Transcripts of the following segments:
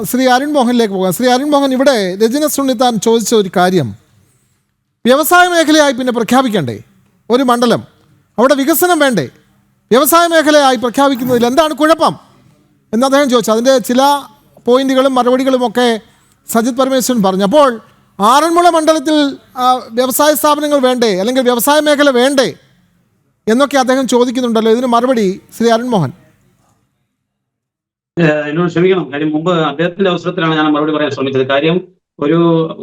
ശ്രീ അരുൺ മോഹനിലേക്ക് പോകാം. ശ്രീ അരുൺ മോഹൻ, ഇവിടെ രജന സുണ്ണിത്താൻ ചോദിച്ച ഒരു കാര്യം, വ്യവസായ മേഖലയായി പിന്നെ പ്രഖ്യാപിക്കണ്ടേ ഒരു മണ്ഡലം? അവിടെ വികസനം വേണ്ടേ? വ്യവസായ മേഖലയായി പ്രഖ്യാപിക്കുന്നതിൽ എന്താണ് കുഴപ്പം എന്ന് അദ്ദേഹം ചോദിച്ചു. അതിൻ്റെ ചില പോയിന്റുകളും മറുപടികളും ഒക്കെ സജിത് പരമേശ്വരൻ പറഞ്ഞു. അപ്പോൾ ആറന്മുള മണ്ഡലത്തിൽ വ്യവസായ സ്ഥാപനങ്ങൾ വേണ്ടേ, അല്ലെങ്കിൽ വ്യവസായ മേഖല വേണ്ടേ എന്നൊക്കെ അദ്ദേഹം ചോദിക്കുന്നുണ്ടല്ലോ. ഇതിന് മറുപടി ശ്രീ അരുൺ മോഹൻ. എന്നോട് ക്ഷമിക്കണം, കാര്യം മുമ്പ് അദ്ദേഹത്തിന്റെ അവസരത്തിലാണ് ഞാൻ മറുപടി പറയാൻ ശ്രമിച്ചത്. കാര്യം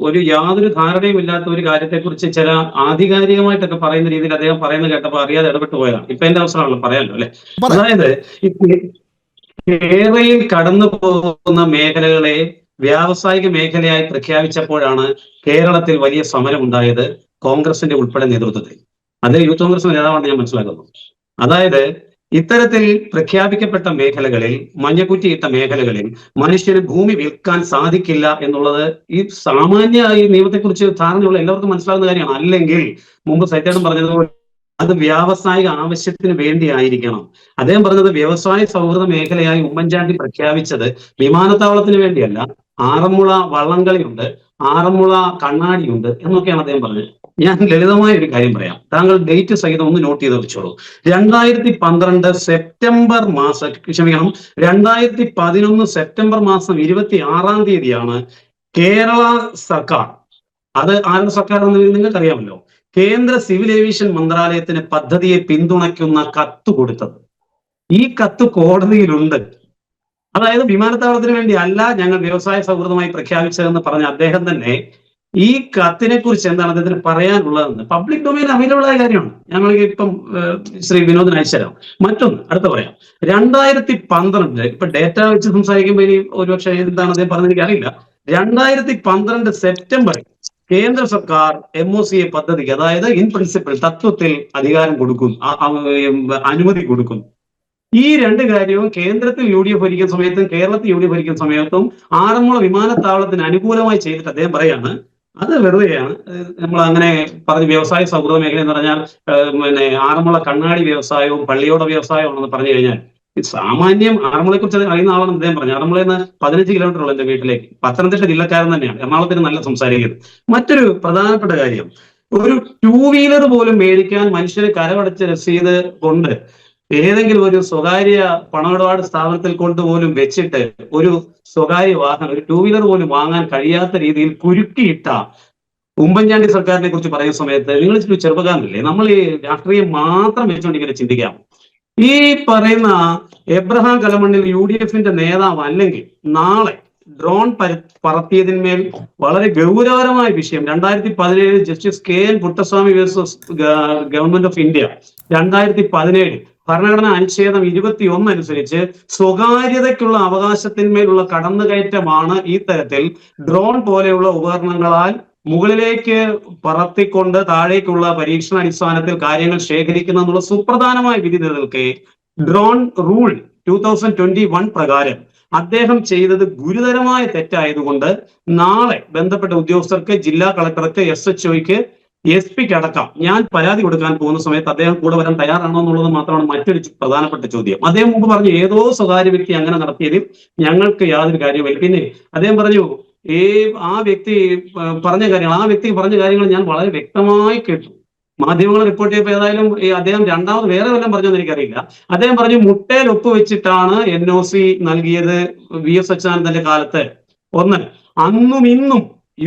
ഒരു യാതൊരു ധാരണയും ഇല്ലാത്ത ഒരു കാര്യത്തെക്കുറിച്ച് ചില ആധികാരികമായിട്ടൊക്കെ പറയുന്ന രീതിയിൽ അദ്ദേഹം പറയുന്നത് കേട്ടപ്പോൾ അറിയാതെ ഇടപെട്ട് പോയതാണ്. ഇപ്പൊ എന്റെ അവസരമാണല്ലോ പറയാമല്ലോ, അല്ലെ? അതായത് കേരളയിൽ കടന്നു പോകുന്ന മേഖലകളെ വ്യാവസായിക മേഖലയായി പ്രഖ്യാപിച്ചപ്പോഴാണ് കേരളത്തിൽ വലിയ സമരം ഉണ്ടായത്, കോൺഗ്രസിന്റെ ഉൾപ്പെടെ നേതൃത്വത്തിൽ. അത് യൂത്ത് കോൺഗ്രസ് നേതാവാണ് ഞാൻ മനസ്സിലാക്കുന്നത്. അതായത് ഇത്തരത്തിൽ പ്രഖ്യാപിക്കപ്പെട്ട മേഖലകളിൽ, മഞ്ഞക്കുറ്റിയിട്ട മേഖലകളിൽ മനുഷ്യന് ഭൂമി വിൽക്കാൻ സാധിക്കില്ല എന്നുള്ളത് ഈ സാമാന്യ ഈ നിയമത്തെക്കുറിച്ച് ധാരണയുള്ള എല്ലാവർക്കും മനസ്സിലാകുന്ന കാര്യമാണ്. അല്ലെങ്കിൽ മുമ്പ് സൈറ്റേടൻ പറഞ്ഞതുപോലെ അത് വ്യാവസായിക ആവശ്യത്തിന് വേണ്ടി ആയിരിക്കണം. അദ്ദേഹം പറഞ്ഞത് വ്യവസായ സൗഹൃദ മേഖലയായി ഉമ്മൻചാണ്ടി പ്രഖ്യാപിച്ചത് വിമാനത്താവളത്തിന് വേണ്ടിയല്ല, ആറന്മുള വള്ളംകളിയുണ്ട്, ആറന്മുള കണ്ണാടിയുണ്ട് എന്നൊക്കെയാണ് അദ്ദേഹം പറഞ്ഞത്. ഞാൻ ലളിതമായ ഒരു കാര്യം പറയാം, താങ്കൾ ഡേറ്റ് സഹിതം ഒന്ന് നോട്ട് ചെയ്ത് വെച്ചോളൂ. 2012 സെപ്റ്റംബർ മാസം, ക്ഷമിക്കണം, 2011 സെപ്റ്റംബർ മാസം 26-ാം തീയതിയാണ് കേരള സർക്കാർ, അത് ആരുടെ സർക്കാർ എന്ന് നിങ്ങൾക്ക് അറിയാമല്ലോ, കേന്ദ്ര സിവിൽ ഏവിയേഷൻ മന്ത്രാലയത്തിന് പദ്ധതിയെ പിന്തുണയ്ക്കുന്ന കത്ത് കൊടുത്തത്. ഈ കത്ത് കോടതിയിലുണ്ട്. അതായത് വിമാനത്താവളത്തിന് വേണ്ടി അല്ല ഞങ്ങൾ വ്യവസായ സൗഹൃദമായി പ്രഖ്യാപിച്ചതെന്ന് പറഞ്ഞ അദ്ദേഹം തന്നെ ഈ കത്തിനെ കുറിച്ച് എന്താണ് അദ്ദേഹത്തിന് പറയാനുള്ളതെന്ന് പബ്ലിക് ഡൊമൈൻ അവൈലബിൾ ആയ കാര്യമാണ്. ഞങ്ങൾ ഇപ്പം ശ്രീ വിനോദിന് അയച്ചുതരാം. മറ്റൊന്ന് അടുത്ത പറയാം, 2012 ഇപ്പൊ ഡേറ്റ വെച്ച് സംസാരിക്കുമ്പോൾ ഇനി ഒരുപക്ഷെ എന്താണ് അദ്ദേഹം പറഞ്ഞത് എനിക്ക് അറിയില്ല. 2012 സെപ്റ്റംബറിൽ കേന്ദ്ര സർക്കാർ MOCA പദ്ധതിക്ക്, അതായത് ഇൻ പ്രിൻസിപ്പിൾ തത്വത്തിൽ അധികാരം കൊടുക്കും, അനുമതി കൊടുക്കും. ഈ രണ്ട് കാര്യവും കേന്ദ്രത്തിൽ UDF ഭരിക്കുന്ന സമയത്തും കേരളത്തിൽ UDF ഭരിക്കുന്ന സമയത്തും ആറന്മുള വിമാനത്താവളത്തിന് അനുകൂലമായി ചെയ്തിട്ട് അദ്ദേഹം പറയാണ് അത് വെറുതെയാണ്. നമ്മൾ അങ്ങനെ പറഞ്ഞ് വ്യവസായ സൗഹൃദ മേഖല എന്ന് പറഞ്ഞാൽ പിന്നെ ആറന്മുള കണ്ണാടി വ്യവസായവും പള്ളിയോട വ്യവസായവും ആണെന്ന് പറഞ്ഞു കഴിഞ്ഞാൽ സാമാന്യം ആറന്മുളയെ കുറിച്ച് അറിയുന്ന ആളാണെന്ന് അദ്ദേഹം പറഞ്ഞു. ആറന്മുളയിൽ നിന്ന് 15 കിലോമീറ്റർ ഉള്ള എന്റെ വീട്ടിലേക്ക്. പത്തനംതിട്ട ജില്ലക്കാരൻ തന്നെയാണ്, എറണാകുളത്തിന് നല്ല സംസാരിക്കുന്നത്. മറ്റൊരു പ്രധാനപ്പെട്ട കാര്യം, ഒരു 2 വീലർ പോലും മേടിക്കാൻ മനുഷ്യന് കരമടച്ച രസീത് കൊണ്ട് ഏതെങ്കിലും ഒരു സ്വകാര്യ പണമിടപാട് സ്ഥാപനത്തിൽ കൊണ്ടുപോലും വെച്ചിട്ട് ഒരു സ്വകാര്യ വാഹനം, ഒരു 2 വീലർ പോലും വാങ്ങാൻ കഴിയാത്ത രീതിയിൽ കുരുക്കിയിട്ട ഉമ്മൻചാണ്ടി സർക്കാരിനെ കുറിച്ച് പറയുന്ന സമയത്ത് നിങ്ങൾ ചെറുപ്പക്കാരനല്ലേ, നമ്മൾ ഈ രാഷ്ട്രീയം മാത്രം വെച്ചുകൊണ്ട് ഇങ്ങനെ ചിന്തിക്കാം. ഈ പറയുന്ന എബ്രഹാം കലമണ്ണിൽ UDFന്റെ നേതാവ് അല്ലെങ്കിൽ നാളെ ഡ്രോൺ പറത്തിയതിന്മേൽ വളരെ ഗൗരവകരമായ വിഷയം 2017 justice KN Puttaswamy versus government of India 2017 ഭരണഘടനാ അനുച്ഛേദം 21 അനുസരിച്ച് സ്വകാര്യതയ്ക്കുള്ള അവകാശത്തിന്മേലുള്ള കടന്നുകയറ്റമാണ് ഈ തരത്തിൽ ഡ്രോൺ പോലെയുള്ള ഉപകരണങ്ങളാൽ മുകളിലേക്ക് പറത്തിക്കൊണ്ട് താഴേക്കുള്ള പരീക്ഷണാടിസ്ഥാനത്തിൽ കാര്യങ്ങൾ ശേഖരിക്കുന്ന എന്നുള്ള സുപ്രധാനമായ വിധി നിലനിൽക്കെ ഡ്രോൺ റൂൾ 2021 പ്രകാരം അദ്ദേഹം ചെയ്തത് ഗുരുതരമായ തെറ്റായതുകൊണ്ട് നാളെ ബന്ധപ്പെട്ട ഉദ്യോഗസ്ഥർക്ക്, ജില്ലാ കളക്ടർക്ക്, SHOയ്ക്ക്, SP-ക്ക് അടക്കം ഞാൻ പരാതി കൊടുക്കാൻ പോകുന്ന സമയത്ത് അദ്ദേഹം കൂടെ വരാൻ തയ്യാറാണോ എന്നുള്ളത് മാത്രമാണ് മറ്റൊരു പ്രധാനപ്പെട്ട ചോദ്യം. അദ്ദേഹം മുമ്പ് പറഞ്ഞു ഏതോ സ്വകാര്യ വ്യക്തി അങ്ങനെ നടത്തിയതിൽ ഞങ്ങൾക്ക് യാതൊരു കാര്യമില്ല. പിന്നെ അദ്ദേഹം പറഞ്ഞു ആ വ്യക്തി പറഞ്ഞ കാര്യങ്ങൾ ഞാൻ വളരെ വ്യക്തമായി കേട്ടു. മാധ്യമങ്ങൾ റിപ്പോർട്ട് ചെയ്തപ്പോൾ ഏതായാലും അദ്ദേഹം രണ്ടാമത് വേറെ വല്ലതും പറഞ്ഞെന്ന് എനിക്കറിയില്ല. അദ്ദേഹം പറഞ്ഞു മുട്ടയിൽ ഒപ്പുവെച്ചിട്ടാണ് NOC നൽകിയത് VS അച്യുതാനന്ദന്റെ കാലത്ത്. ഒന്ന്, അന്നും ഇന്നും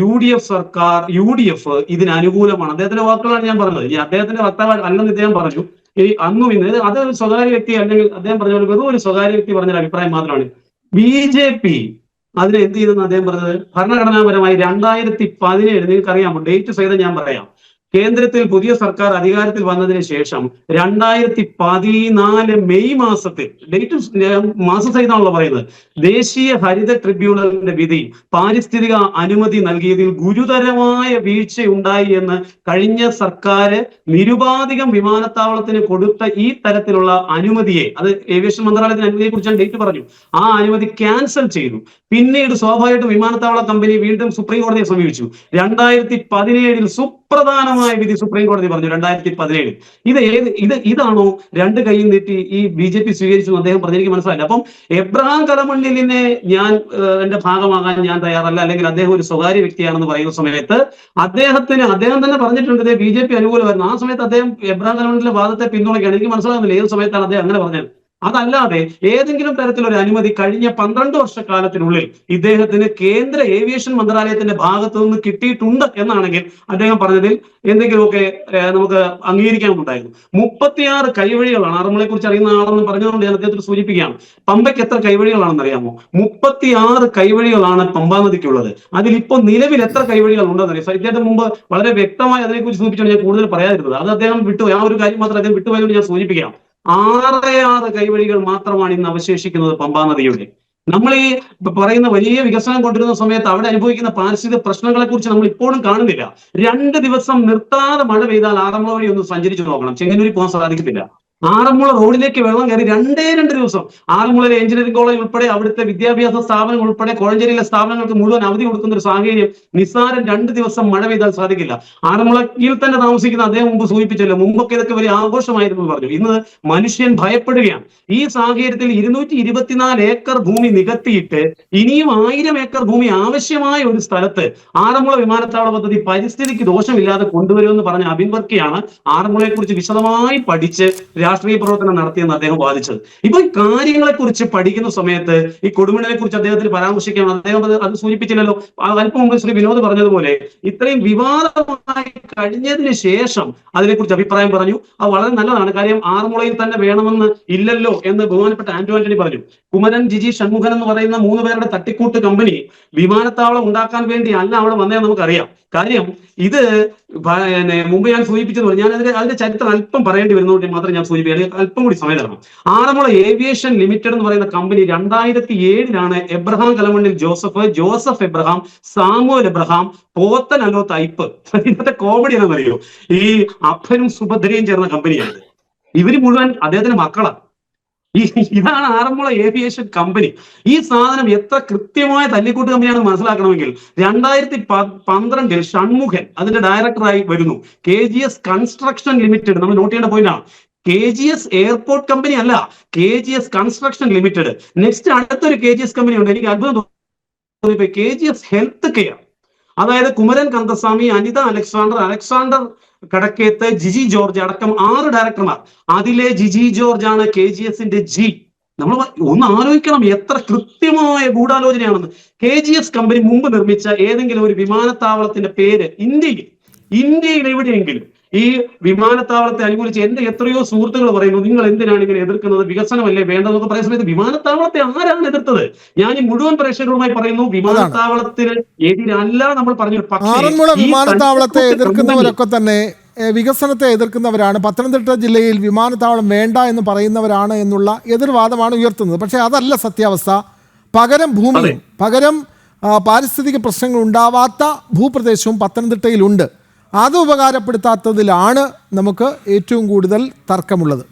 UDF ഇതിന് അനുകൂലമാണ്. അദ്ദേഹത്തിന്റെ വാക്കുകളാണ് ഞാൻ പറഞ്ഞത്. ഈ അദ്ദേഹത്തിന്റെ വക്താവ് അല്ലെന്ന് ഇദ്ദേഹം പറഞ്ഞു. ഈ അന്നും ഇന്ന് അത് സ്വകാര്യ വ്യക്തി അല്ലെങ്കിൽ അദ്ദേഹം പറഞ്ഞ വെറും ഒരു സ്വകാര്യ വ്യക്തി പറഞ്ഞൊരു അഭിപ്രായം മാത്രമാണ്. BJP അതിന് എന്ത് ചെയ്തെന്ന് അദ്ദേഹം പറഞ്ഞത് ഭരണഘടനാപരമായി 2017 നിങ്ങൾക്കറിയാമോ, ഡേറ്റ് സഹിതം ഞാൻ പറയാം. കേന്ദ്രത്തിൽ പുതിയ സർക്കാർ അധികാരത്തിൽ വന്നതിന് ശേഷം 2014 മെയ് മാസത്തിൽ, ഡേറ്റ് മാസസഹിതമാണല്ലോ പറയുന്നത്, ദേശീയ ഹരിത ട്രിബ്യൂണലിന്റെ വിധി പാരിസ്ഥിതിക അനുമതി നൽകിയതിൽ ഗുരുതരമായ വീഴ്ചയുണ്ടായി എന്ന് കഴിഞ്ഞ സർക്കാർ നിരുപാധികം വിമാനത്താവളത്തിന് കൊടുത്ത ഈ തരത്തിലുള്ള അനുമതിയെ, അത് ഏവിയേഷൻ മന്ത്രാലയത്തിന്റെ അനുമതിയെ കുറിച്ചാണ് ഡേറ്റ് പറഞ്ഞു, ആ അനുമതി ക്യാൻസൽ ചെയ്തു. പിന്നീട് സ്വാഭാവികമായിട്ടും വിമാനത്താവള കമ്പനി വീണ്ടും സുപ്രീം കോടതിയെ സമീപിച്ചു. 2017 സുപ്രധാനമായ വിധി സുപ്രീം കോടതി പറഞ്ഞു 2017. ഇതാണോ രണ്ട് കൈയും നീട്ടി ഈ BJP സ്വീകരിച്ചു അദ്ദേഹം പറഞ്ഞു? എനിക്ക് മനസ്സിലായില്ല. അപ്പം എബ്രഹാം കലമണ്ണിലിനെ ഞാൻ എന്റെ ഭാഗമാകാൻ ഞാൻ തയ്യാറല്ല, അല്ലെങ്കിൽ അദ്ദേഹം ഒരു സ്വകാര്യ വ്യക്തിയാണെന്ന് പറയുന്ന സമയത്ത് അദ്ദേഹം തന്നെ പറഞ്ഞിട്ടുണ്ട് BJP അനുകൂലമായിരുന്നു. ആ സമയത്ത് അദ്ദേഹം എബ്രഹാം കലമണ്ണിലെ വാദത്തെ പിന്തുണയ്ക്കുകയാണ്. എനിക്ക് മനസ്സിലാകുന്നില്ല ഏത് സമയത്താണ് അദ്ദേഹം അങ്ങനെ പറഞ്ഞത്. അതല്ലാതെ ഏതെങ്കിലും തരത്തിലൊരു അനുമതി കഴിഞ്ഞ 12 വർഷക്കാലത്തിനുള്ളിൽ ഇദ്ദേഹത്തിന് കേന്ദ്ര ഏവിയേഷൻ മന്ത്രാലയത്തിന്റെ ഭാഗത്തു നിന്ന് കിട്ടിയിട്ടുണ്ട് എന്നാണെങ്കിൽ അദ്ദേഹം പറഞ്ഞതിൽ എന്തെങ്കിലുമൊക്കെ നമുക്ക് അംഗീകരിക്കാനുണ്ടായിരുന്നു. 36 കൈവഴികളാണ്. ആറന്മുളയെ കുറിച്ച് അറിയുന്ന ആളെന്ന് പറഞ്ഞതുകൊണ്ട് ഞാൻ അദ്ദേഹത്തിന് സൂചിപ്പിക്കുകയാണ്. പമ്പയ്ക്ക് എത്ര കൈവഴികളാണെന്ന് അറിയാമോ? 36 കൈവഴികളാണ് പമ്പാ നദിക്കുള്ളത്. അതിലിപ്പോ നിലവിൽ എത്ര കൈവഴികൾ ഉണ്ടെന്ന് അറിയാം. ഇദ്ദേഹത്തിന് മുമ്പ് വളരെ വ്യക്തമായി അതിനെക്കുറിച്ച് സൂചിപ്പിച്ചാണ് ഞാൻ കൂടുതൽ പറയാതിരുന്നത്. അത് അദ്ദേഹം വിട്ടുപോയി. ആ ഒരു കാര്യം മാത്രം അദ്ദേഹം വിട്ടുപോയതുകൊണ്ട് ഞാൻ സൂചിപ്പിക്കാം. 6 കൈവഴികൾ മാത്രമാണ് ഇന്ന് അവശേഷിക്കുന്നത് പമ്പാ നദിയുടെ. നമ്മൾ ഈ പറയുന്ന വലിയ വികസനം കൊണ്ടുവരുന്ന സമയത്ത് അവിടെ അനുഭവിക്കുന്ന പാരിസ്ഥിതിക പ്രശ്നങ്ങളെ കുറിച്ച് നമ്മൾ ഇപ്പോഴും കാണുന്നില്ല. 2 ദിവസം നിർത്താതെ മഴ പെയ്താൽ ആറന്മുള വഴി ഒന്ന് സഞ്ചരിച്ചു നോക്കണം, ചെങ്ങന്നൂരിൽ പോകാൻ സാധിക്കത്തില്ല. ആറന്മുള റോഡിലേക്ക് വെള്ളം കയറി 2 ദിവസം. ആറന്മുളയിലെ എഞ്ചിനീയറിംഗ് കോളേജ് ഉൾപ്പെടെ അവിടുത്തെ വിദ്യാഭ്യാസ സ്ഥാപനങ്ങൾ ഉൾപ്പെടെ കോഴഞ്ചേരിയിലെ സ്ഥാപനങ്ങൾക്ക് മുഴുവൻ അവധി കൊടുക്കുന്ന ഒരു സാഹചര്യം നിസ്സാരം 2 ദിവസം മഴ പെയ്താൽ സാധിക്കില്ല. ആറന്മുളയിൽ തന്നെ താമസിക്കുന്ന അദ്ദേഹം മുമ്പ് സൂചിപ്പിച്ചല്ലോ, മുമ്പൊക്കെ ഇതൊക്കെ വലിയ ആഘോഷമായിരുന്നു പറഞ്ഞു. ഇന്ന് മനുഷ്യൻ ഭയപ്പെടുകയാണ്. ഈ സാഹചര്യത്തിൽ 224 ഏക്കർ ഭൂമി നികത്തിയിട്ട് ഇനിയും 1000 ഏക്കർ ഭൂമി ആവശ്യമായ ഒരു സ്ഥലത്ത് ആറന്മുള വിമാനത്താവള പദ്ധതി പരിസ്ഥിതിക്ക് ദോഷമില്ലാതെ കൊണ്ടുവരുമെന്ന് പറഞ്ഞ അബിൻ വർക്കിയാണ് ആറന്മുളയെ കുറിച്ച് വിശദമായി പഠിച്ച് രാഷ്ട്രീയ പ്രവർത്തനം നടത്തിയെന്ന് അദ്ദേഹം വാദിച്ചത്. ഇപ്പൊ ഈ കാര്യങ്ങളെ കുറിച്ച് പഠിക്കുന്ന സമയത്ത് ഈ കൊടുമണ്ണിനെ കുറിച്ച് അദ്ദേഹത്തിന് പരാമർശിക്കണം. അദ്ദേഹം അത് സൂചിപ്പിച്ചില്ലല്ലോ. അല്പം മുമ്പ് ശ്രീ വിനോദ് പറഞ്ഞതുപോലെ ഇത്രയും വിവാദമായി കഴിഞ്ഞതിന് ശേഷം അതിനെക്കുറിച്ച് അഭിപ്രായം പറഞ്ഞു. അത് വളരെ നല്ലതാണ്. കാര്യം ആറന്മുളയിൽ തന്നെ വേണമെന്ന് ഇല്ലല്ലോ എന്ന് ബഹുമാനപ്പെട്ട ആന്റണി പറഞ്ഞു. കുമരൻ, ജിജി, ഷൺമുഖൻ എന്ന് പറയുന്ന 3 പേരുടെ തട്ടിക്കൂട്ട് കമ്പനി വിമാനത്താവളം ഉണ്ടാക്കാൻ വേണ്ടി അല്ല അവിടെ വന്നേ നമുക്കറിയാം. കാര്യം ഇത് മുമ്പ് ഞാൻ സൂചിപ്പിച്ചതുപോലെ ഞാൻ അതിന്റെ ചരിത്രം അല്പം പറയേണ്ടി വരുന്നതുകൊണ്ട് മാത്രം ഞാൻ സൂചിപ്പിക്കുക, അല്പം കൂടി സമയം തരണം. ആറന്മുള ഏവിയേഷൻ ലിമിറ്റഡ് എന്ന് പറയുന്ന കമ്പനി 2007 എബ്രഹാം കലമണ്ണിൽ ജോസഫ് എബ്രഹാം, സാമുവൽ എബ്രഹാം, പോത്തൻ അലോ തൈപ്പ്. ഇന്നത്തെ കോമഡി എന്താണെന്നറിയോ? ഈ അപ്പനും സുഭദ്രയും ചേർന്ന കമ്പനിയാണ്. ഇവര് മുഴുവൻ അദ്ദേഹത്തിന്റെ മക്കളാണ്. ഇതാണ് ആറന്മുള ഏവിയേഷൻ കമ്പനി. ഈ സാധനം എത്ര കൃത്യമായ തല്ലിക്കൂട്ട് കമ്പനിയാണെന്ന് മനസ്സിലാക്കണമെങ്കിൽ 2012 ഷൺമുഖൻ അതിന്റെ ഡയറക്ടറായി വരുന്നു. KGS കൺസ്ട്രക്ഷൻ ലിമിറ്റഡ്, നമ്മൾ നോട്ട് ചെയ്യേണ്ട പോയിന്റാണ്. KGS എയർപോർട്ട് കമ്പനി അല്ല, KGS കൺസ്ട്രക്ഷൻ ലിമിറ്റഡ്. നെക്സ്റ്റ് അടുത്തൊരു KGS കമ്പനി ഉണ്ട്. എനിക്ക് അത്ഭുതം തോന്നി, KGS ഹെൽത്ത് കെയർ. അതായത് കുമരൻ കന്ദസ്വാമി, അനിത അലക്സാണ്ടർ കടക്കേത്ത്, ജിജി ജോർജ് അടക്കം 6 ഡയറക്ടർമാർ. അതിലെ ജിജി ജോർജ് ആണ് KGSന്റെ G. നമ്മൾ ഒന്ന് ആലോചിക്കണം എത്ര കൃത്യമായ ഗൂഢാലോചനയാണെന്ന്. KGS കമ്പനി മുമ്പ് നിർമ്മിച്ച ഏതെങ്കിലും ഒരു വിമാനത്താവളത്തിന്റെ പേര് ഇന്ത്യയിൽ എവിടെയെങ്കിലും ഈ വിമാനത്താവളത്തെ അനുകൂലിച്ച് എന്റെ എത്രയോ സുഹൃത്തുക്കൾ പറയുന്നു, നിങ്ങൾ എന്തിനാണ് ഇങ്ങനെ എതിർക്കുന്നത്, വികസനമല്ലേ വേണ്ടതെന്നൊക്കെ പറയുന്ന സമയത്ത് വിമാനത്താവളത്തെ ആരാണ് എതിർത്തത്? ഞാൻ ഈ മുഴുവൻ പ്രേക്ഷകരുമായി പറയുന്നു, വിമാനത്താവളത്തിന് എതിരല്ല നമ്മൾ പറഞ്ഞു. ആറന്മുള വിമാനത്താവളത്തെ എതിർക്കുന്നവരൊക്കെ തന്നെ വികസനത്തെ എതിർക്കുന്നവരാണ്. പത്തനംതിട്ട ജില്ലയിൽ വിമാനത്താവളം വേണ്ട എന്ന് പറയുന്നവരാണ് എന്നുള്ള എതിർവാദമാണ് ഉയർത്തുന്നത്. പക്ഷേ അതല്ല സത്യാവസ്ഥ. പകരം പാരിസ്ഥിതിക പ്രശ്നങ്ങൾ ഉണ്ടാവാത്ത ഭൂപ്രദേശവും പത്തനംതിട്ടയിലുണ്ട്. അത് ഉപകാരപ്പെടുത്താത്തതിലാണ് നമുക്ക് ഏറ്റവും കൂടുതൽ തർക്കമുള്ളത്.